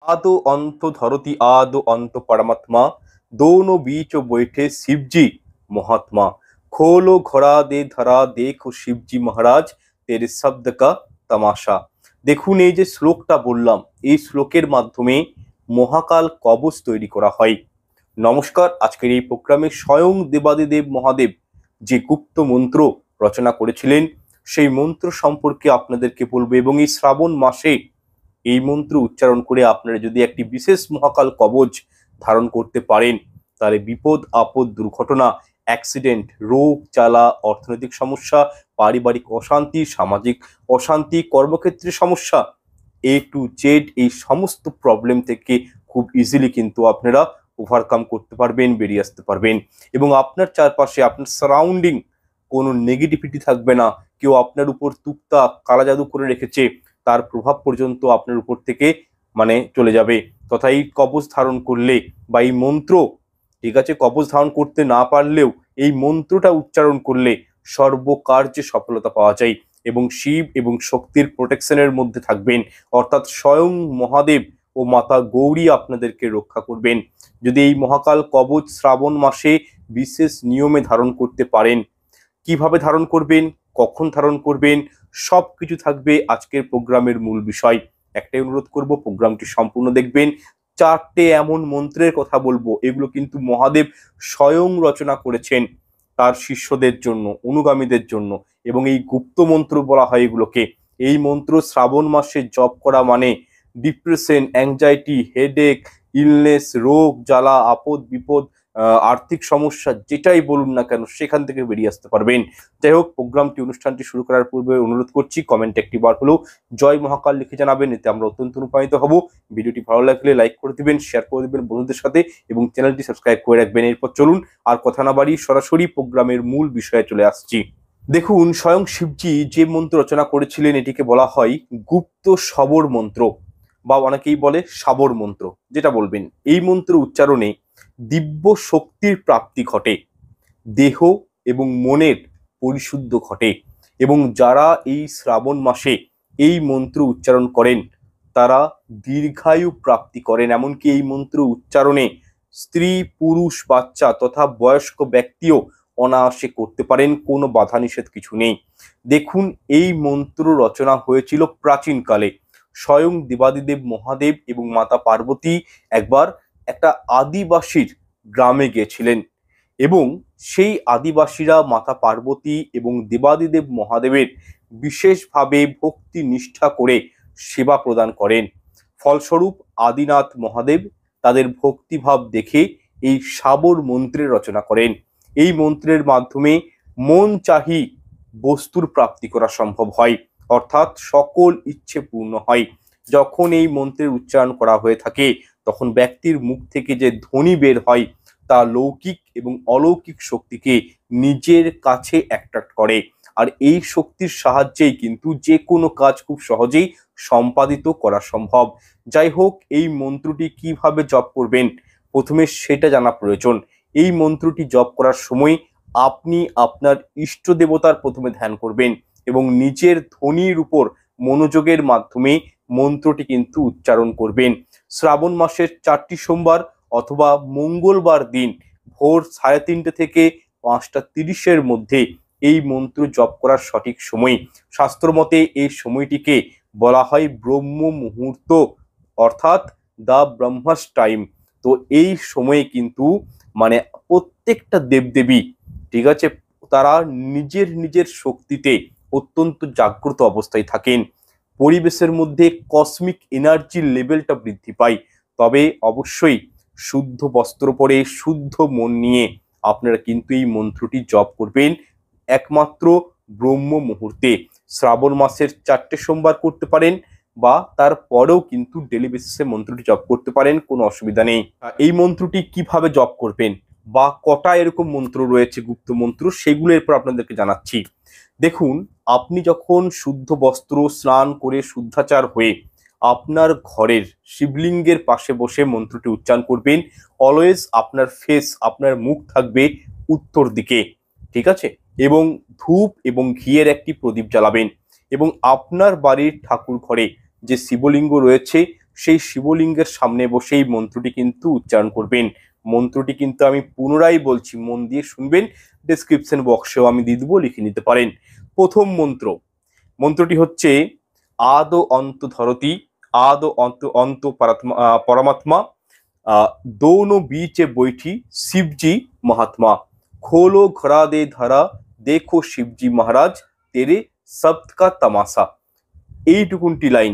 आदो अंत धरती आदो अंत परमात्मा दोनों बीच बैठे शिव जी महात्मा खोलो घोड़ा दे धरा देखो शिवजी महाराज तेरे शब्द का तमाशा। দেখুন এই যে শ্লোকটা বললাম, এই শ্লোকের মাধ্যমে মহাকাল কবচ তৈরি করা হয়। নমস্কার, আজকের এই প্রোগ্রামে স্বয়ং দেবাদিদেব মহাদেব যে গুপ্ত মন্ত্র রচনা করেছিলেন সেই মন্ত্র সম্পর্কে আপনাদেরকে বলবো, এবং এই শ্রাবণ মাসে এই মন্ত্র উচ্চারণ করে আপনারা যদি একটি বিশেষ মহাকাল কবচ ধারণ করতে পারেন তাহলে বিপদ আপদ দুর্ঘটনা অ্যাক্সিডেন্ট রোগ জ্বালা অর্থনৈতিক সমস্যা পারিবারিক অশান্তি সামাজিক অশান্তি কর্মক্ষেত্রে সমস্যা এ টু জেড এই সমস্ত প্রবলেম থেকে খুব ইজিলি কিন্তু আপনারা ওভারকাম করতে পারবেন, বেরিয়ে আসতে পারবেন। এবং আপনার চারপাশে আপনার সারাউন্ডিং কোনো নেগেটিভিটি থাকবে না। কেউ আপনার উপর তুক্তা কালা জাদু করে রেখেছে তার প্রভাব পর্যন্ত আপনার উপর থেকে চলে যাবে। তথা এই কবচ ধারণ করলে বা এই মন্ত্র, ঠিক আছে, কবচ ধারণ করতে না পারলেও এই মন্ত্রটা উচ্চারণ করলে সর্বকার্যে সফলতা পাওয়া যায় এবং শিব এবং শক্তির প্রোটেকশনের মধ্যে থাকবেন, অর্থাৎ স্বয়ং মহাদেব ও মাতা গৌরী আপনাদেরকে রক্ষা করবেন। যদি এই মহাকাল কবচ শ্রাবণ মাসে বিশেষ নিয়মে ধারণ করতে পারেন, কিভাবে ধারণ করবেন, কখন ধারণ করবেন, সবকিছু থাকবে আজকের প্রোগ্রামের মূল বিষয়। একটাই অনুরোধ করব, প্রোগ্রামটি সম্পূর্ণ দেখবেন। চারটে এমন মন্ত্রের কথা বলবো, এগুলো কিন্তু মহাদেব স্বয়ং রচনা করেছেন তার শিষ্যদের জন্য, অনুগামীদের জন্য, এবং এই গুপ্ত মন্ত্র বলা হয় এগুলোকে। এই মন্ত্র শ্রাবণ মাসে জপ করা মানে ডিপ্রেশন, অ্যাংজাইটি, হেডেক, ইলনেস, রোগ জ্বালা আপদ বিপদ আর্থিক সমস্যা যেটাই বলুন না কেন সেখান থেকে বেরিয়ে আসতে পারবেন। যাই হোক, প্রোগ্রামটি অনুষ্ঠানটি শুরু করার পূর্বে অনুরোধ করছি কমেন্টে একটি বার হলেও জয় মহাকাল লিখে জানাবেন, এতে আমরা অত্যন্ত অনুপ্রাণিত হব। ভিডিওটি ভালো লাগলে লাইক করে দিবেন, শেয়ার করে দিবেন বন্ধুদের সাথে এবং চ্যানেলটি সাবস্ক্রাইব করে রাখবেন। এরপর চলুন আর কথা না বাড়িয়ে সরাসরি প্রোগ্রামের মূল বিষয়ে চলে আসছি। দেখুন, স্বয়ং শিবজি যে মন্ত্র রচনা করেছিলেন এটিকে বলা হয় গুপ্ত শবর মন্ত্র, বা অনেকেই বলে শাবর মন্ত্র, যেটা বলবেন। এই মন্ত্র উচ্চারণে দিব্য শক্তির প্রাপ্তি ঘটে, দেহ এবং মনের পরিশুদ্ধ ঘটে, এবং যারা এই শ্রাবণ মাসে এই মন্ত্র উচ্চারণ করেন তারা দীর্ঘায়ু প্রাপ্তি করেন। এমনকি এই মন্ত্র উচ্চারণে স্ত্রী পুরুষ বাচ্চা তথা বয়স্ক ব্যক্তিও অনায়াসে করতে পারেন, কোনো বাধা নিষেধ কিছু নেই। দেখুন, এই মন্ত্র রচনা হয়েছিল প্রাচীনকালে। স্বয়ং দেবাদিদেব মহাদেব এবং মাতা পার্বতী একবার একটা আদিবাসীর গ্রামে গিয়েছিলেন, এবং সেই আদিবাসীরা মাতা পার্বতী এবং দেবাদিদেব মহাদেবের বিশেষভাবে ভক্তি নিষ্ঠা করে সেবা প্রদান করেন। ফলস্বরূপ আদিনাথ মহাদেব তাদের ভক্তিভাব দেখে এই শাবর মন্ত্রের রচনা করেন। এই মন্ত্রের মাধ্যমে মন চাহি বস্তুর প্রাপ্তি করা সম্ভব হয়, অর্থাৎ সকল ইচ্ছে পূর্ণ হয়। যখন এই মন্ত্রের উচ্চারণ করা হয়ে থাকে তখন ব্যক্তির মুখ থেকে যে ধ্বনি বের হয় তা লৌকিক এবং অলৌকিক শক্তিকে নিজের কাছে অ্যাট্রাক্ট করে, আর এই শক্তির সাহায্যেই কিন্তু যে কোনো কাজ খুব সহজেই সম্পাদিত করা সম্ভব। যাই হোক, এই মন্ত্রটি কিভাবে জপ করবেন প্রথমে সেটা জানা প্রয়োজন। এই মন্ত্রটি জপ করার সময় আপনি আপনার ইষ্ট দেবতার প্রথমে ধ্যান করবেন এবং নিজের ধ্বনির উপর মনোযোগের মাধ্যমে মন্ত্রটি কিন্তু উচ্চারণ করবেন। শ্রাবণ মাসের 4টি সোমবার অথবা মঙ্গলবার দিন ভোর 3:30 থেকে 5:30 মধ্যে এই মন্ত্র জপ করার সঠিক সময়। শাস্ত্রমতে এই সময়টিকে বলা হয় ব্রহ্ম মুহূর্ত, অর্থাৎ দ্য ব্রহ্মাস টাইম। তো এই সময়ে কিন্তু প্রত্যেকটা দেবদেবী, ঠিক আছে, তারা নিজের নিজের শক্তিতে অত্যন্ত জাগ্রত অবস্থায় থাকেন। পরিবেশের মধ্যে কসমিক এনার্জির লেভেলটা বৃদ্ধি পায়। তবে অবশ্যই শুদ্ধ বস্ত্র পরে শুদ্ধ মন নিয়ে আপনারা কিন্তু এই মন্ত্রটি জপ করবেন একমাত্র ব্রহ্ম মুহূর্তে। শ্রাবণ মাসের 4টে সোমবার করতে পারেন বা তারপরেও কিন্তু ডেলি বেসিসে মন্ত্রটি জপ করতে পারেন, কোনো অসুবিধা নেই। এই মন্ত্রটি কিভাবে জপ করবেন বা কটা এরকম মন্ত্র রয়েছে গুপ্ত মন্ত্র, সেগুলো এরপর আপনাদেরকে জানাচ্ছি। দেখুন, আপনি যখন শুদ্ধ বস্ত্র স্নান করে শুদ্ধাচার হয়ে আপনার ঘরের শিবলিঙ্গের পাশে বসে মন্ত্রটি উচ্চারণ করবেন, অলওয়েজ আপনার ফেস, আপনার মুখ থাকবে উত্তর দিকে, ঠিক আছে, এবং ধূপ এবং ঘিয়ের একটি প্রদীপ জ্বালাবেন এবং আপনার বাড়ির ঠাকুর ঘরে যে শিবলিঙ্গ রয়েছে সেই শিবলিঙ্গের সামনে বসে এই মন্ত্রটি কিন্তু উচ্চারণ করবেন। মন্ত্রটি কিন্তু আমি পুনরায় বলছি, মন দিয়ে শুনবেন, ডেসক্রিপশন বক্সেও আমি দিয়ে দেবো, লিখে নিতে পারেন। প্রথম মন্ত্রটি হচ্ছে আদো অন্ত ধরতি, আদো অন্ত অন্ত পরমাত্মা, दोनों बीच बैठी शिवजी महात्मा, खोलो घरा दे धरा देखो शिवजी महाराज तेरे शब्द का तमाशा। এইটুকুনটি লাইন,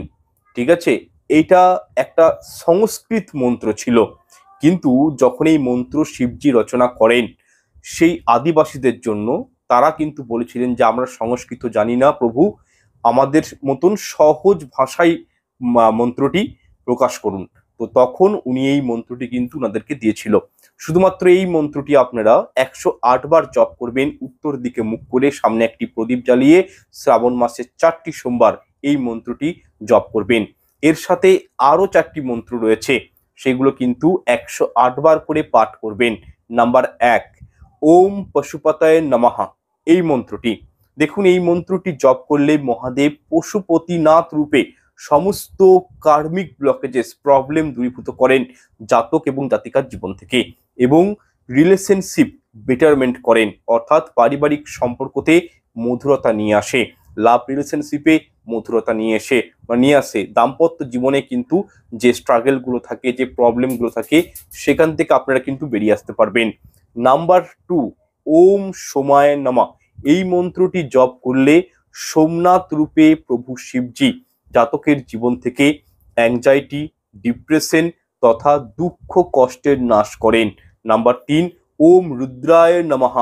ঠিক আছে। এটা একটা সংস্কৃত মন্ত্র ছিল, কিন্তু যখন এই মন্ত্র শিবজি রচনা করেন সেই আদিবাসীদের জন্য, তারা কিন্তু বলেছিলেন যে আমরা সংস্কৃত জানি না প্রভু, আমাদের মতন সহজ ভাষায় মন্ত্রটি প্রকাশ করুন। তো তখন উনি এই মন্ত্রটি কিন্তু ওনাদেরকে দিয়েছিল। শুধুমাত্র এই মন্ত্রটি আপনারা 108 বার জপ করবেন, উত্তর দিকে মুখ করে, সামনে একটি প্রদীপ জ্বালিয়ে, শ্রাবণ মাসের 4টি সোমবার এই মন্ত্রটি জপ করবেন। এর সাথে আরো 4টি মন্ত্র রয়েছে, সেগুলো কিন্তু 108 বার করে পাঠ করবেন। নাম্বার 1, ওম পশুপতায় নমঃ। এই মন্ত্রটি দেখুন, এই মন্ত্রটি জপ করলে মহাদেব পশুপতিনাথ রূপে সমস্ত কার্মিক ব্লকেজেস, প্রবলেম দূরীভূত করেন জাতক এবং জাতিকার জীবন থেকে, এবং রিলেশনশিপ বেটারমেন্ট করেন, অর্থাৎ পারিবারিক সম্পর্কতে মধুরতা নিয়ে আসে, লাভ রিলেশনশিপে মধুরতা নিয়ে আসে, দাম্পত্য জীবনে কিন্তু যে স্ট্রাগলগুলো থাকে, যে প্রবলেমগুলো থাকে, সেখান থেকে আপনারা কিন্তু বেরিয়ে আসতে পারবেন। নাম্বার 2, ওম সোমায় নমঃ। এই মন্ত্রটি জপ করলে সোমনাথ রূপে প্রভু শিবজি জাতকের জীবন থেকে অ্যাংজাইটি, ডিপ্রেশন তথা দুঃখ কষ্টের নাশ করেন। নাম্বার 3, ওম রুদ্রায় নমঃ।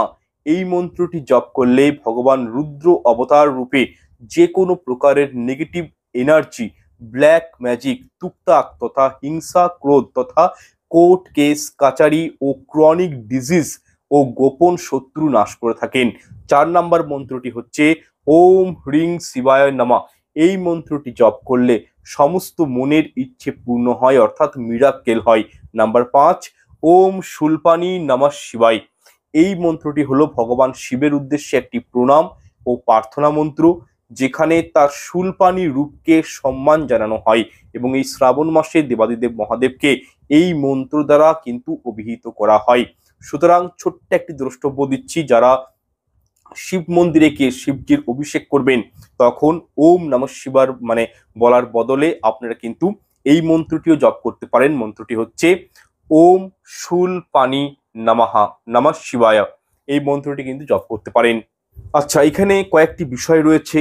এই মন্ত্রটি জপ করলে ভগবান রুদ্র অবতার রূপে যে কোনো প্রকারের নেগেটিভ এনার্জি, ব্ল্যাক ম্যাজিক, তুকতাক তথা হিংসা, ক্রোধ তথা কোর্ট কেস কাচারি ও ক্রনিক ডিজিজ ও গোপন শত্রু নাশ করে থাকেন। 4 নম্বর মন্ত্রটি হচ্ছে ওম হ্রিং শিবায় নমঃ। এই মন্ত্রটি জপ করলে সমস্ত মনের ইচ্ছে পূর্ণ হয়, অর্থাৎ মিরাক্কেল হয়। নাম্বার 5, ওম শূলপাণি নমঃ শিবায়। এই মন্ত্রটি হলো ভগবান শিবের উদ্দেশ্যে একটি প্রণাম ও প্রার্থনা মন্ত্র, যেখানে তার শূলপাণি রূপকে সম্মান জানানো হয়, এবং এই শ্রাবণ মাসে দেবাদিদেব মহাদেবকে এই মন্ত্র দ্বারা কিন্তু অভিহিত করা হয়। সুতরাং ছোট্ট একটি দ্রষ্টব্য দিচ্ছি, যারা শিব মন্দিরে গিয়ে শিবজির অভিষেক করবেন, তখন ওম নমঃ শিবার বলার বদলে আপনারা কিন্তু এই মন্ত্রটিও জপ করতে পারেন। মন্ত্রটি হচ্ছে ওম শূল পানি নমঃ শিবায়। এই মন্ত্রটি কিন্তু জপ করতে পারেন। আচ্ছা, এখানে কয়েকটি বিষয় রয়েছে।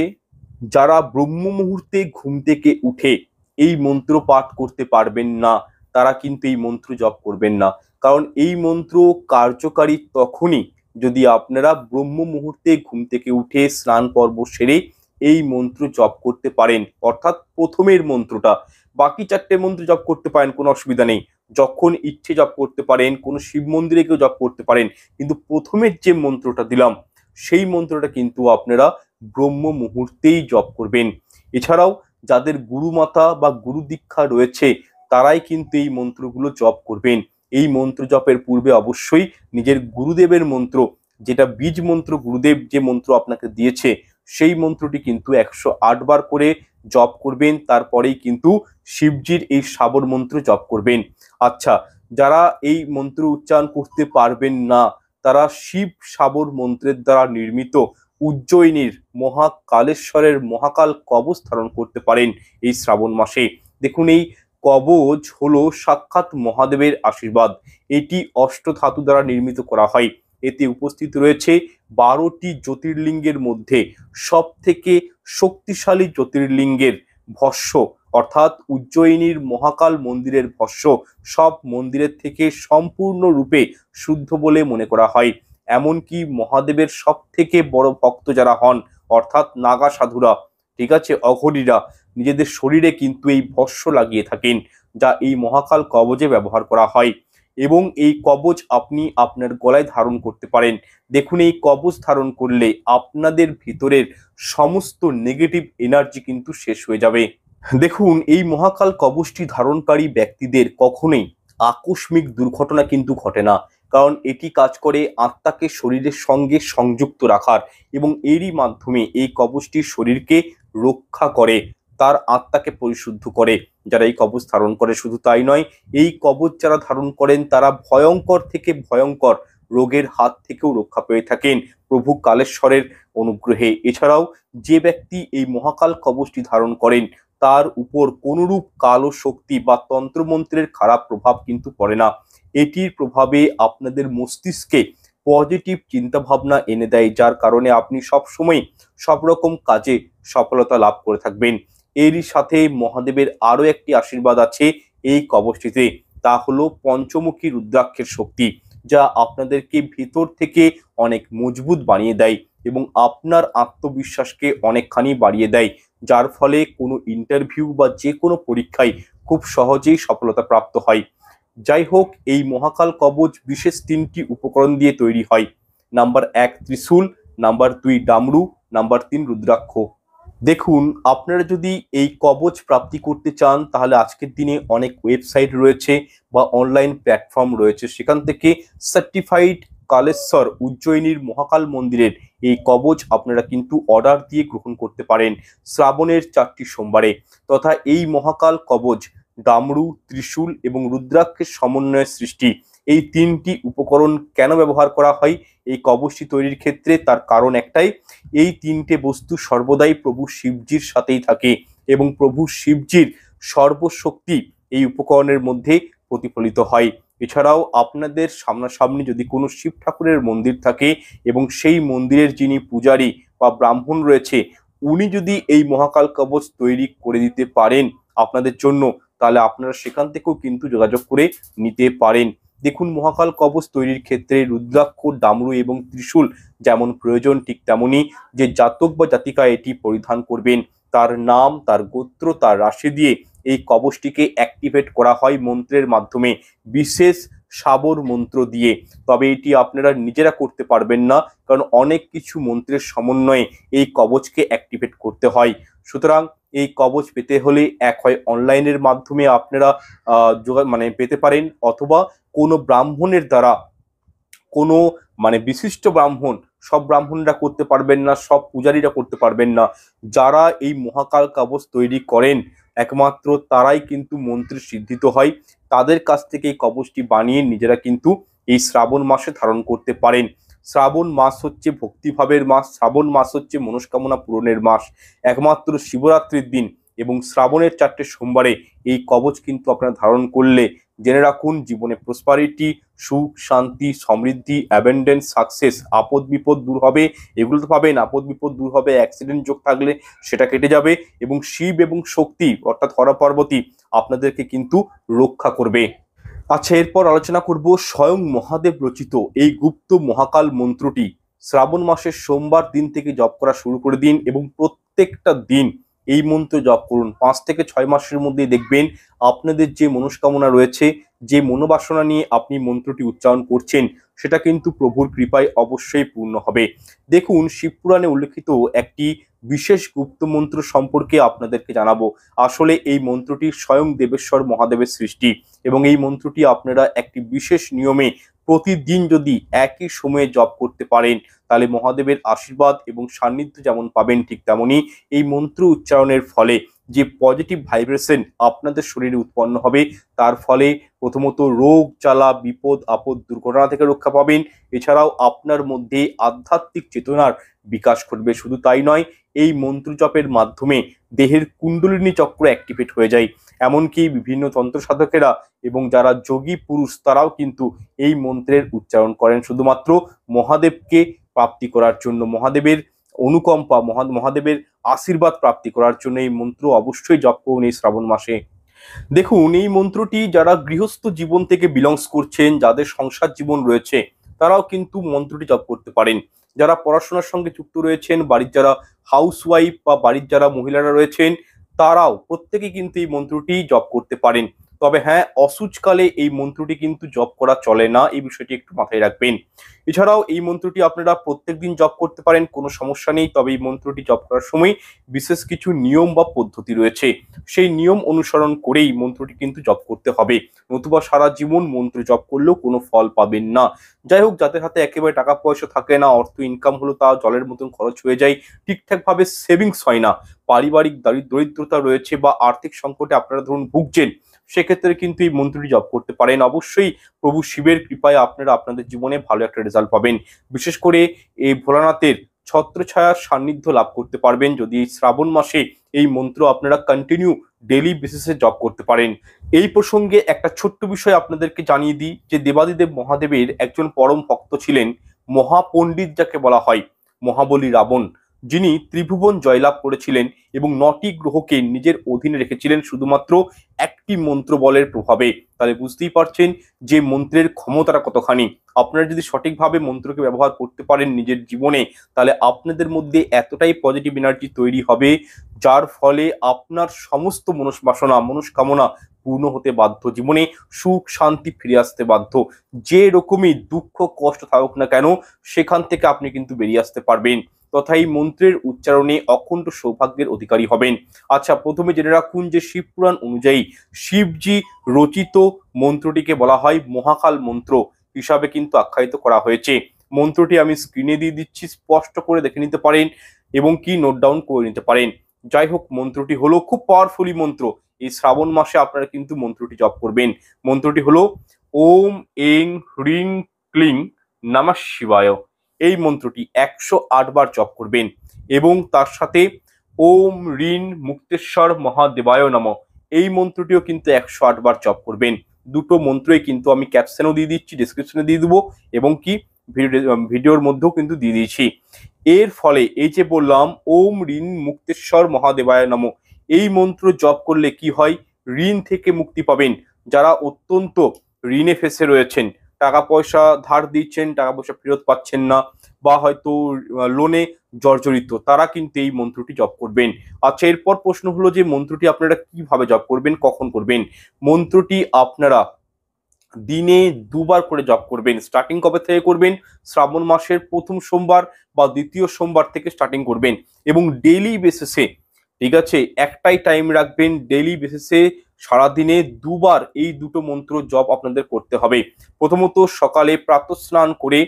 যারা ব্রহ্ম মুহূর্তে ঘুম থেকে উঠে এই মন্ত্র পাঠ করতে পারবেন না, তারা কিন্তু এই মন্ত্র জপ করবেন না, কারণ এই মন্ত্র কার্যকারী তখনই যদি আপনারা ব্রহ্ম মুহূর্তে ঘুম থেকে উঠে স্নান পর্ব সেরে এই মন্ত্র জপ করতে পারেন, অর্থাৎ প্রথমের মন্ত্রটা। বাকি 4টে মন্ত্র জপ করতে পারেন, কোনো অসুবিধা নেই, যখন ইচ্ছে জপ করতে পারেন, কোনো শিব মন্দিরে কেউ জপ করতে পারেন, কিন্তু প্রথমের যে মন্ত্রটা দিলাম সেই মন্ত্রটা কিন্তু আপনারা ব্রহ্ম মুহূর্তেই জপ করবেন। এছাড়াও যাদের গুরুমাতা বা গুরু দীক্ষা রয়েছে, তারাই কিন্তু এই মন্ত্রগুলো জপ করবেন। এই মন্ত্র জপের পূর্বে অবশ্যই নিজের গুরুদেবের মন্ত্র, যেটা বীজ মন্ত্র, গুরুদেব যে মন্ত্র আপনাকে দিয়েছে সেই মন্ত্রটি কিন্তু 108 বার করে জপ করবেন, তারপরেই কিন্তু শিবজির এই সাবর মন্ত্র জপ করবেন। আচ্ছা, যারা এই মন্ত্র উচ্চারণ করতে পারবেন না, তারা শিব সাবর মন্ত্রের দ্বারা নির্মিত উজ্জয়িনীর মহাকালেশ্বরের মহাকাল কবচ ধারণ করতে পারেন এই শ্রাবণ মাসে। দেখুন, এই কবচ হলো সাক্ষাৎ মহাদেবের আশীর্বাদ। এটি অষ্টধাতু দ্বারা নির্মিত করা হয়। এতে উপস্থিত রয়েছে 12টি জ্যোতির্লিঙ্গের মধ্যে সব থেকে শক্তিশালী জ্যোতির্লিঙ্গের ভস্য, অর্থাৎ উজ্জয়িনীর মহাকাল মন্দিরের ভস্য সব মন্দিরের থেকে সম্পূর্ণরূপে শুদ্ধ বলে মনে করা হয়। এমনকি মহাদেবের সব থেকে বড় ভক্ত যারা হন, অর্থাৎ নাগা সাধুরা, ঠিক আছে, অঘরীরা, নিজেদের শরীরে কিন্তু এই ভস্য লাগিয়ে থাকেন, যা এই মহাকাল কবচে ব্যবহার করা হয়, এবং এই কবচ আপনি আপনার গলায় ধারণ করতে পারেন। দেখুন, এই কবচ ধারণ করলে আপনাদের ভিতরের সমস্ত নেগেটিভ এনার্জি কিন্তু শেষ হয়ে যাবে। দেখুন, এই মহাকাল কবচটি ধারণকারী ব্যক্তিদের কখনোই আকস্মিক দুর্ঘটনা কিন্তু ঘটে না, কারণ এটি কাজ করে আত্মাকে শরীরের সঙ্গে সংযুক্ত রাখার, এবং এরই মাধ্যমে এই কবচটি শরীরকে রক্ষা করে। তার আত্মাকে পরিশুদ্ধ করে যারা এই কবচ ধারণ করে। শুধু তাই নয়, এই কবচ যারা ধারণ করেন তারা ভয়ঙ্কর থেকে ভয়ঙ্কর রোগের হাত থেকেও রক্ষা পেয়ে থাকেন প্রভু কালেশ্বরের অনুগ্রহে। এছাড়াও যে ব্যক্তি এই মহাকাল কবচটি ধারণ করেন তার উপর কোনরূপ কালো শক্তি বা তন্ত্রমন্ত্রের খারাপ প্রভাব কিন্তু পড়ে না। এটির প্রভাবে আপনাদের মস্তিষ্কে পজিটিভ চিন্তাভাবনা এনে দেয়, যার কারণে আপনি সবসময় সব রকম কাজে সফলতা লাভ করে থাকবেন। এরই সাথে মহাদেবের আরো একটি আশীর্বাদ আছে এই কবচটিতে, তা হলো পঞ্চমুখী রুদ্রাক্ষের শক্তি, যা আপনাদেরকে ভিতর থেকে অনেক মজবুত বানিয়ে দেয় এবং আপনার আত্মবিশ্বাসকে অনেকখানি বাড়িয়ে দেয়, যার ফলে কোনো ইন্টারভিউ বা যে কোনো পরীক্ষায় খুব সহজেই সফলতা প্রাপ্ত হয়। যাই হোক, এই মহাকাল কবচ বিশেষ 3টি উপকরণ দিয়ে তৈরি হয়। নাম্বার 1 ত্রিশূল, নাম্বার 2 ডামরু, নাম্বার 3 রুদ্রাক্ষ। দেখুন, আপনারা যদি এই কবচ প্রাপ্তি করতে চান তাহলে আজকের দিনে অনেক ওয়েবসাইট রয়েছে বা অনলাইন প্ল্যাটফর্ম রয়েছে, সেখান থেকে সার্টিফাইড কালেশ্বর উজ্জয়িনীর মহাকাল মন্দিরের এই কবচ আপনারা কিন্তু অর্ডার দিয়ে গ্রহণ করতে পারেন শ্রাবণের 4টি সোমবারে। তথা এই মহাকাল কবচ ডামরু, ত্রিশূল এবং রুদ্রাক্ষের সমন্বয়ে সৃষ্টি। এই 3টি উপকরণ কেন ব্যবহার করা হয় এই কবচটি তৈরির ক্ষেত্রে, তার কারণ একটাই, এই 3টে বস্তু সর্বদাই প্রভু শিবজির সাথেই থাকে এবং প্রভু শিবজির সর্বশক্তি এই উপকরণের মধ্যে প্রতিফলিত হয়। এছাড়াও আপনাদের সামনাসামনি যদি কোনো শিব ঠাকুরের মন্দির থাকে এবং সেই মন্দিরের যিনি পূজারী বা ব্রাহ্মণ রয়েছে, উনি যদি এই মহাকাল কবচ তৈরি করে দিতে পারেন আপনাদের জন্য, তাহলে আপনারা সেখান থেকেও কিন্তু যোগাযোগ করে নিতে পারেন। দেখুন, মহাকাল কবচ তৈরির ক্ষেত্রে রুদ্রাক্ষ, ডামরু এবং ত্রিশূল যেমন প্রয়োজন, ঠিক তেমনি যে জাতক বা জাতিকা এটি পরিধান করবেন তার নাম, তার গোত্র, তার রাশি দিয়ে এই কবচটিকে অ্যাক্টিভেট করা হয় মন্ত্রের মাধ্যমে, বিশেষ সাবর মন্ত্র দিয়ে। তবে এটি আপনারা নিজেরা করতে পারবেন না, কারণ অনেক কিছু মন্ত্রের সমন্বয়ে এই কবচকে অ্যাক্টিভেট করতে হয়। সুতরাং এই কবচ পেতে হলে এক হয় অনলাইনের মাধ্যমে আপনারা পেতে পারেন, অথবা কোনো ব্রাহ্মণের দ্বারা, কোনো বিশিষ্ট ব্রাহ্মণ, সব ব্রাহ্মণরা করতে পারবেন না, সব পূজারীরা করতে পারবেন না। যারা এই মহাকাল কবচ তৈরি করেন একমাত্র তারাই কিন্তু মন্ত্রে সিদ্ধিত হয়। তাদের কাছ থেকে এই কবচটি বানিয়ে নিজেরা কিন্তু এই শ্রাবণ মাসে ধারণ করতে পারেন। শ্রাবণ মাস হচ্ছে ভক্তিভাবের মাস, শ্রাবণ মাস হচ্ছে মনস্কামনা পূরণের মাস। একমাত্র শিবরাত্রির দিন এবং শ্রাবণের 4টে সোমবারে এই কবচ কিন্তু আপনারা ধারণ করলে জেনে রাখুন, জীবনে প্রসপারিটি, সুখ, শান্তি, সমৃদ্ধি, অ্যাবেন্ডেন্স, সাকসেস, আপদ বিপদ দূর হবে। এগুলো তো পাবেন, আপদ বিপদ দূর হবে, অ্যাক্সিডেন্ট যোগ থাকলে সেটা কেটে যাবে এবং শিব এবং শক্তি অর্থাৎ হর পার্বতী আপনাদেরকে কিন্তু রক্ষা করবে। আচ্ছা, এরপর আলোচনা করব স্বয়ং মহাদেব রচিত এই গুপ্ত মহাকাল মন্ত্রটি। শ্রাবণ মাসের সোমবার দিন থেকে জপ করা শুরু করে দিন এবং প্রত্যেকটা দিন এই মন্ত্র জপ করুন। 5 থেকে 6 মাসের মধ্যেই দেখবেন আপনাদের যে মনস্কামনা রয়েছে, যে মনোবাসনা নিয়ে আপনি মন্ত্রটি উচ্চারণ করছেন, সেটা কিন্তু প্রভুর কৃপায় অবশ্যই পূর্ণ হবে। দেখুন, শিবপুরাণে উল্লেখিত একটি বিশেষ গুপ্ত মন্ত্র সম্পর্কে আপনাদেরকে জানাবো। আসলে এই মন্ত্রটি স্বয়ং দেবেশ্বর মহাদেবের সৃষ্টি এবং এই মন্ত্রটি আপনারা একটি বিশেষ নিয়মে প্রতিদিন যদি একই সময়ে জপ করতে পারেন, তাহলে মহাদেবের আশীর্বাদ এবং সান্নিধ্য যেমন পাবেন, ঠিক তেমনি এই মন্ত্র উচ্চারণের ফলে যে পজিটিভ ভাইব্রেশন আপনাদের শরীরে উৎপন্ন হবে, তার ফলে প্রথমত রোগ, জ্বালা, বিপদ, আপদ, দুর্ঘটনা থেকে রক্ষা পাবেন। এছাড়াও আপনার মধ্যে আধ্যাত্মিক চেতনার বিকাশ ঘটবে। শুধু তাই নয়, এই মন্ত্র জপের মাধ্যমে দেহের কুণ্ডলিনী চক্র অ্যাক্টিভেট হয়ে যায়। এমনকি বিভিন্ন তন্ত্র সাধকেরা এবং যারা যোগী পুরুষ তারাও কিন্তু এই মন্ত্রের উচ্চারণ করেন শুধুমাত্র মহাদেবকে প্রাপ্তি করার জন্য, মহাদেবের অনুকম্পা, মহাদেবের আশীর্বাদ প্রাপ্তি করার জন্য এই মন্ত্র অবশ্যই জপ করুন এই শ্রাবণ মাসে। দেখুন, এই মন্ত্রটি যারা গৃহস্থ জীবন থেকে বিলংস করছেন, যাদের সংসার জীবন রয়েছে, তারাও কিন্তু মন্ত্রটি জপ করতে পারেন। যারা পড়াশোনার সঙ্গে যুক্ত রয়েছেন, বাড়ির যারা হাউসওয়াইফ বা বাড়ির যারা মহিলারা রয়েছেন, তারাও প্রত্যেকেই কিন্তু এই মন্ত্রটি জপ করতে পারেন। তবে হ্যাঁ, অসুচকালে এই মন্ত্রটি কিন্তু জপ করা চলে না, এই বিষয়টি একটু মাথায় রাখবেন। এছাড়াও এই মন্ত্রটি আপনারা প্রত্যেকদিন জপ করতে পারেন, কোনো সমস্যা নেই। তবে এই মন্ত্রটি জপ করার সময় বিশেষ কিছু নিয়ম বা পদ্ধতি রয়েছে, সেই নিয়ম অনুসরণ করেই মন্ত্রটি কিন্তু জপ করতে হবে, নতুবা সারা জীবন মন্ত্র জপ করলেও কোনো ফল পাবেন না। যাই হোক, যাদের হাতে একেবারে টাকা পয়সা থাকে না, অর্থ ইনকাম হলো তা জলের মতন খরচ হয়ে যায়, ঠিকঠাকভাবে সেভিংস হয় না, পারিবারিক দরিদ্রতা রয়েছে বা আর্থিক সংকটে আপনারা ধরুন ভুগছেন, সেক্ষেত্রে কিন্তু এই মন্ত্রটি জপ করতে পারেন। অবশ্যই প্রভু শিবের কৃপায় আপনারা আপনাদের জীবনে ভালো একটা রেজাল্ট পাবেন। বিশেষ করে এই ভোলানাথের ছত্রছায়ার সান্নিধ্য লাভ করতে পারবেন যদি এই শ্রাবণ মাসে এই মন্ত্র আপনারা কন্টিনিউ ডেইলি বেসিসে জপ করতে পারেন। এই প্রসঙ্গে একটা ছোট্ট বিষয় আপনাদেরকে জানিয়ে দিই যে দেবাদিদেব মহাদেবের একজন পরম ভক্ত ছিলেন মহাপণ্ডিত, যাকে বলা হয় মহাবলী রাবণ, যিনি ত্রিভুবন জয়লাভ করেছিলেন এবং 9টি গ্রহকে নিজের অধীনে রেখেছিলেন শুধুমাত্র একটি মন্ত্র বলের প্রভাবে। তাহলে বুঝতেই পারছেন যে মন্ত্রের ক্ষমতাটা কতখানি। আপনারা যদি সঠিকভাবে মন্ত্রকে ব্যবহার করতে পারেন নিজের জীবনে, তাহলে আপনাদের মধ্যে এতটাই পজিটিভ এনার্জি তৈরি হবে, যার ফলে আপনার সমস্ত মনস্বাসনা মনস্কামনা পূর্ণ হতে বাধ্য, জীবনে সুখ শান্তি ফিরে আসতে বাধ্য। যে রকমই দুঃখ কষ্ট থাকুক না কেন, সেখান থেকে আপনি কিন্তু বেরিয়ে আসতে পারবেন, তথা এই মন্ত্রের উচ্চারণে অখণ্ড সৌভাগ্যের অধিকারী হবেন। আচ্ছা, প্রথমে জেনে রাখুন যে শিবপুরাণ অনুযায়ী শিবজি রচিত মন্ত্রটিকে বলা হয় মহাকাল মন্ত্র হিসাবে কিন্তু আখ্যায়িত করা হয়েছে। মন্ত্রটি আমি স্ক্রিনে দিয়ে দিচ্ছি, স্পষ্ট করে দেখে নিতে পারেন এবং কি নোট ডাউন করে নিতে পারেন। যাই হোক, মন্ত্রটি হলো খুব পাওয়ারফুলি মন্ত্র। এই শ্রাবণ মাসে আপনারা কিন্তু মন্ত্রটি জপ করবেন। মন্ত্রটি হলো ওম এং হ্রিং ক্লিং নমঃ শিবায়। এই মন্ত্রটি 108 বার জপ করবেন এবং তার সাথে ওম ঋণ মুক্তেশ্বর মহাদেবায় নমঃ এই মন্ত্রটিও কিন্তু 108 বার জপ করবেন। দুটো মন্ত্রই কিন্তু আমি ক্যাপশনেও দিয়ে দিচ্ছি, ডিসক্রিপশনে দিয়ে দেবো এবং কি ভিডিওর মধ্যেও কিন্তু দিয়ে দিয়েছি। এর ফলে এই যে বললাম ওম ঋণ মুক্তেশ্বর মহাদেবায় নমঃ, এই মন্ত্র জপ করলে কি হয়, ঋণ থেকে মুক্তি পাবেন। যারা অত্যন্ত ঋণে ফেসে রয়েছেন, টাকা পয়সা ধার দিচ্ছেন, টাকা পয়সা ফেরত পাচ্ছেন না, বা হয়তো লোনে জর্জরিত, তারা কিন্তু এই মন্ত্রটি জপ করবেন। আচ্ছা, এরপর প্রশ্ন হলো যে মন্ত্রটি আপনারা কিভাবে জপ করবেন, কখন করবেন। মন্ত্রটি আপনারা দিনে 2 বার করে জপ করবেন। স্টার্টিং কবে থেকে করবেন, শ্রাবণ মাসের প্রথম সোমবার বা দ্বিতীয় সোমবার থেকে স্টার্টিং করবেন এবং ডেইলি বেসিসে, ঠিক আছে, একটাই টাইম রাখবেন, ডেইলি বেসিসে সারাদিনে 2 বার এই দুটো মন্ত্র জপ আপনাদের করতে হবে। প্রথমত সকালে প্রাতঃস্নান করে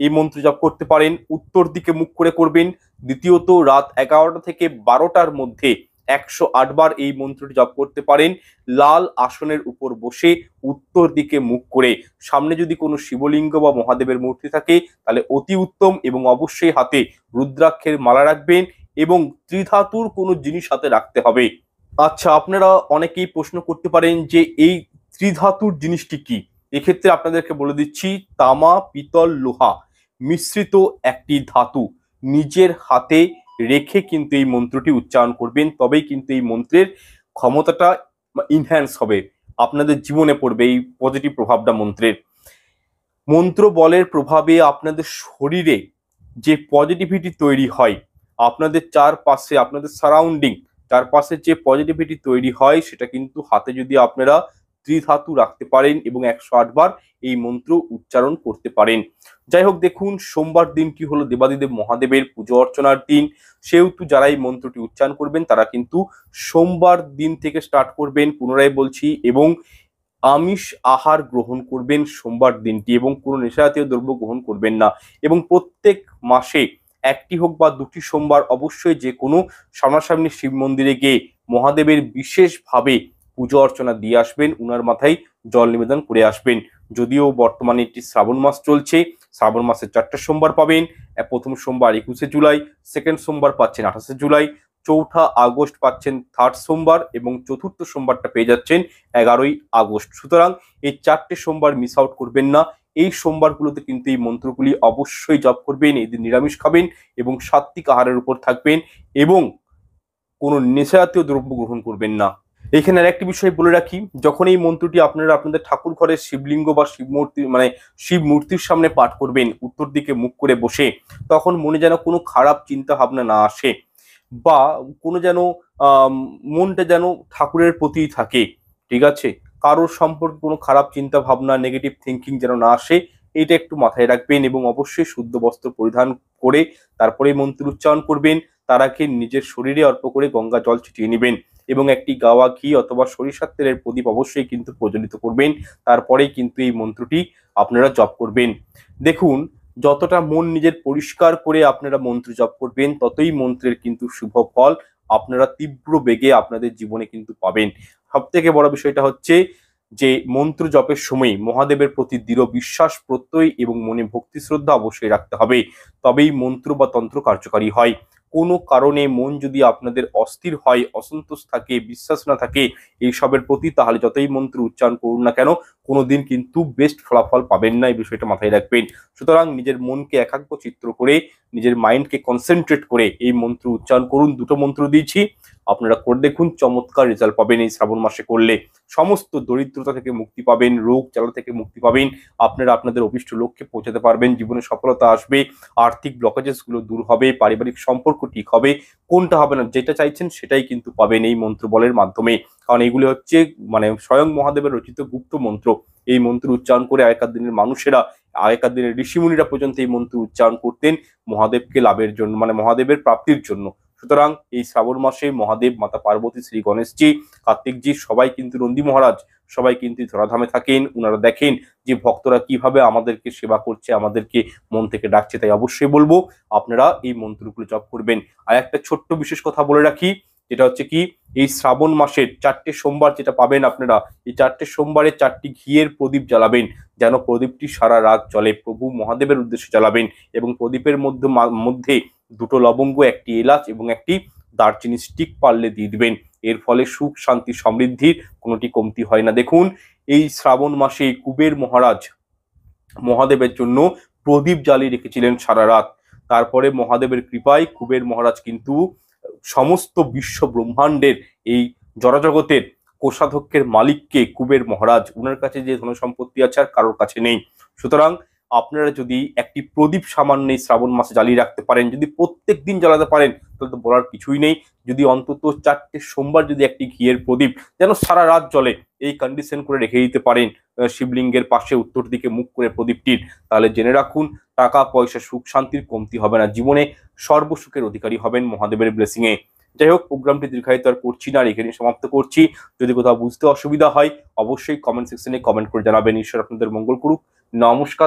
এই মন্ত্র জপ করতে পারেন, উত্তর দিকে মুখ করে করবেন। দ্বিতীয়ত রাত 11টা থেকে 12টার মধ্যে 108 বার এই মন্ত্রটি জপ করতে পারেন, লাল আসনের উপর বসে উত্তর দিকে মুখ করে। সামনে যদি কোনো শিবলিঙ্গ বা মহাদেবের মূর্তি থাকে তাহলে অতি উত্তম, এবং অবশ্যই হাতে রুদ্রাক্ষের মালা রাখবেন এবং ত্রিধাতুর কোনো জিনিস হাতে রাখতে হবে। আচ্ছা, আপনারা অনেকেই প্রশ্ন করতে পারেন যে এই ত্রিধাতুর জিনিসটি কি। এক্ষেত্রে আপনাদেরকে বলে দিচ্ছি, তামা পিতল লোহা মিশ্রিত একটি ধাতু নিজের হাতে রেখে কিন্তু এই মন্ত্রটি উচ্চারণ করবেন, তবেই কিন্তু এই মন্ত্রের ক্ষমতাটা ইনহ্যান্স হবে, আপনাদের জীবনে পড়বে এই পজিটিভ প্রভাবটা মন্ত্রের। মন্ত্র বলের প্রভাবে আপনাদের শরীরে যে পজিটিভিটি তৈরি হয়, আপনাদের চারপাশে আপনাদের সারাউন্ডিং চারপাশে যে পজিটিভিটি তৈরি হয়, সেটা কিন্তু হাতে যদি আপনারা ত্রিধাতু রাখতে পারেন এবং 108 বার এই মন্ত্র উচ্চারণ করতে পারেন। যাই হোক, দেখুন সোমবার দিনটি হলো দেবাদিদেব মহাদেবের পুজো অর্চনার দিন, সেহেতু যারা এই মন্ত্রটি উচ্চারণ করবেন তারা কিন্তু সোমবার দিন থেকে স্টার্ট করবেন, পুনরায় বলছি, এবং আমিষ আহার গ্রহণ করবেন সোমবার দিনটি এবং কোনো নেশাজাতীয় দ্রব্য গ্রহণ করবেন না। এবং প্রত্যেক মাসে একটি হোক বা 2টি সোমবার অবশ্যই যে কোনো সামনাসামনি শিব মন্দিরে গিয়ে মহাদেবের বিশেষভাবে পুজো অর্চনা দিয়ে আসবেন, উনার মাথায় জল নিবেদন করে আসবেন। যদিও বর্তমানে একটি শ্রাবণ মাস চলছে, শ্রাবণ মাসে 4টে সোমবার পাবেন। প্রথম সোমবার 21শে জুলাই, সেকেন্ড সোমবার পাচ্ছেন 28শে জুলাই, চৌঠা আগস্ট পাচ্ছেন থার্ড সোমবার এবং চতুর্থ সোমবারটা পেয়ে যাচ্ছেন 11ই আগস্ট। সুতরাং এই 4টে সোমবার মিস আউট করবেন না। এই সোমবারগুলোতে কিন্তু এই মন্ত্রগুলি অবশ্যই জপ করবেন, এই দিন নিরামিষ খাবেন এবং সাত্বিক আহারের উপর থাকবেন এবং কোনো নেশাজাতীয় দ্রব্য গ্রহণ করবেন না। এখানে আর একটি বিষয় বলে রাখি, যখন এই মন্ত্রটি আপনারা আপনাদের ঠাকুর ঘরের শিবলিঙ্গ বা শিব মূর্তি শিব মূর্তির সামনে পাঠ করবেন উত্তর দিকে মুখ করে বসে, তখন মনে যেন কোনো খারাপ চিন্তা ভাবনা না আসে বা কোনো যেন মনটা যেন ঠাকুরের প্রতি থাকে, ঠিক আছে। কারোর সম্পর্কে কোনো খারাপ চিন্তা ভাবনা, নেগেটিভ থিঙ্কিং যেন না আসে, এটা একটু মাথায় রাখবেন। এবং অবশ্যই শুদ্ধ বস্ত্র পরিধান করে তারপরে মন্ত্র উচ্চারণ করবেন। তার আগে নিজের শরীরে অল্প করে গঙ্গা জল ছিটিয়ে নেবেন এবং একটি গাওয়া ঘি অথবা সরিষার তেলের প্রদীপ অবশ্যই কিন্তু প্রজ্বলিত করবেন। তারপরেই কিন্তু এই মন্ত্রটি আপনারা জপ করবেন। দেখুন, যতটা মন নিজের পরিষ্কার করে আপনারা মন্ত্র জপ করবেন, ততই মন্ত্রের কিন্তু শুভ ফল আপনারা তীব্র বেগে আপনাদের জীবনে কিন্তু পাবেন। সব থেকে বড় বিষয়টা হচ্ছে যে মন্ত্র জপের সময় মহাদেবের প্রতি দৃঢ় বিশ্বাস, প্রত্যয় এবং মনে ভক্তি শ্রদ্ধা অবশ্যই রাখতে হবে, তবেই মন্ত্র বা তন্ত্র কার্যকারী হয়। কোনো কারণে মন যদি আপনাদের অস্থির হয়, অসন্তোষ থাকে, বিশ্বাস না থাকে এইসবের প্রতি, তাহলে যতই মন্ত্র উচ্চারণ করুন না কেন, কোনোদিন কিন্তু বেস্ট ফলাফল পাবেন না। এই বিষয়টা মাথায় রাখবেন। সুতরাং নিজের মনকে একাগ্র চিত্র করে, নিজের মাইন্ডকে কনসেন্ট্রেট করে এই মন্ত্র উচ্চারণ করুন। দুটো মন্ত্র দিয়েছি, আপনারা করে দেখুন, চমৎকার রেজাল্ট পাবেন। এই শ্রাবণ মাসে করলে সমস্ত দরিদ্রতা থেকে মুক্তি পাবেন, রোগ জ্বালা থেকে মুক্তি পাবেন, আপনারা আপনাদের অভিষ্ট লক্ষ্যে পৌঁছাতে পারবেন, জীবনে সফলতা আসবে, আর্থিক ব্লকেজেস গুলো দূর হবে, পারিবারিক সম্পর্ক ঠিক হবে। কোনটা হবে না, যেটা চাইছেন সেটাই কিন্তু পাবেন এই মন্ত্র বলের মাধ্যমে। কারণ এইগুলি হচ্ছে মানে স্বয়ং মহাদেবের রচিত গুপ্ত মন্ত্র। এই মন্ত্র উচ্চারণ করে আগেকার দিনের মানুষেরা, আগেকার দিনের ঋষিমুনিরা পর্যন্ত এই মন্ত্র উচ্চারণ করতেন মহাদেবকে লাভের জন্য, মানে মহাদেবের প্রাপ্তির জন্য। সুতরাং এই শ্রাবণ মাসে মহাদেব, মাতা পার্বতী, শ্রী গণেশজি, কার্তিকজি সবাই কিন্তু, নন্দী মহারাজ সবাই কিন্তু ধরাধামে থাকেন। ওনারা দেখেন যে ভক্তরা কিভাবে আমাদেরকে সেবা করছে, আমাদেরকে মন থেকে ডাকছে। তাই অবশ্যই বলবো আপনারা এই মন্ত্রগুলো জপ করবেন। আর একটা ছোট্ট বিশেষ কথা বলে রাখি, যেটা হচ্ছে কি, এই শ্রাবণ মাসের 4টে সোমবার যেটা পাবেন আপনারা, এই 4টে সোমবারে 4টি ঘিয়ের প্রদীপ জ্বালাবেন, যেন প্রদীপটি সারা রাত জ্বলে। প্রভু মহাদেবের উদ্দেশ্যে জ্বালাবেন এবং প্রদীপের মধ্যে 2টো লবঙ্গ, 1টি এলাচ এবং 1টি দারচিনি স্টিক পারলে দিয়ে দিবেন। এর ফলে সুখ, শান্তি, সমৃদ্ধির কোনোটি কমতি হয় না। দেখুন, এই শ্রাবণ মাসে কুবের মহারাজ মহাদেবের জন্য প্রদীপ জ্বালিয়ে রেখেছিলেন সারা রাত। তারপরে মহাদেবের কৃপায় কুবের মহারাজ কিন্তু সমস্ত বিশ্ব ব্রহ্মাণ্ডের, এই জড়জগতের কোষাধ্যক্ষের মালিককে কুবের মহারাজ, ওনার কাছে যে ধন সম্পত্তি আছে আর কারোর কাছে নেই। সুতরাং আপনারা যদি একটি প্রদীপ সামান্য এই শ্রাবণ মাসে জ্বালিয়ে রাখতে পারেন, যদি প্রত্যেক দিন জ্বালাতে পারেন, তাহলে তো বলার কিছুই নেই। যদি অন্তত 4টে সোমবার যদি একটি ঘিয়ের প্রদীপ যেন সারা রাত জ্বলে, এই কন্ডিশন করে রেখে দিতে পারেন শিবলিঙ্গের পাশে উত্তর দিকে মুখ করে প্রদীপটির, তাহলে জেনে রাখুন টাকা পয়সা, সুখ শান্তির কমতি হবে না, জীবনে সর্বসুখের অধিকারী হবেন মহাদেবের ব্লেসিং এ। যাই হোক, প্রোগ্রামটি দীর্ঘায়িত আর করছি না, আর এখানে সমাপ্ত করছি। যদি কোথাও বুঝতে অসুবিধা হয় অবশ্যই কমেন্ট সেকশনে কমেন্ট করে জানাবেন। ঈশ্বর আপনাদের মঙ্গল করুক। নমস্কার।